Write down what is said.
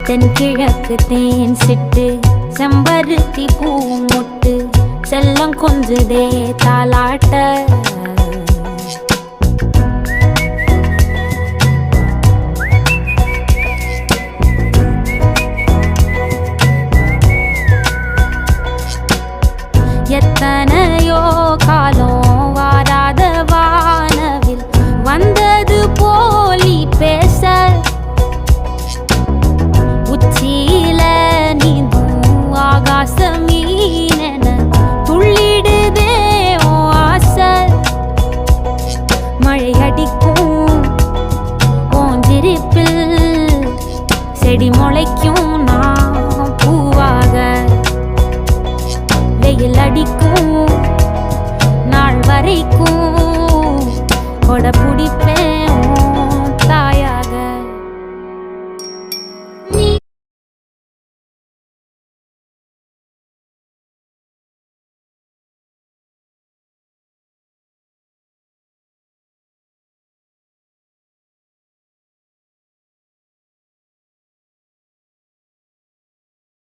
தென்கிழக்கு தேன் சிட்டு செம்பருத்தி பூ முட்டு செல்லம் கொஞ்சுதே தாலாட்ட எத்தனையோ காலம் வாராத வானவில் வந்தது போலி பேச உச்சியில நீந்தும் ஆகாச மீனென துள்ளிடுதே ஓ ஆசை மழை அடிக்கும் ஓஞ்சிருப்பில் செடி முளைக்கும் நான் பூவாக வெயில் அடிக்கும் நாள் வரைக்கும் கொடை பிடிப்பேன்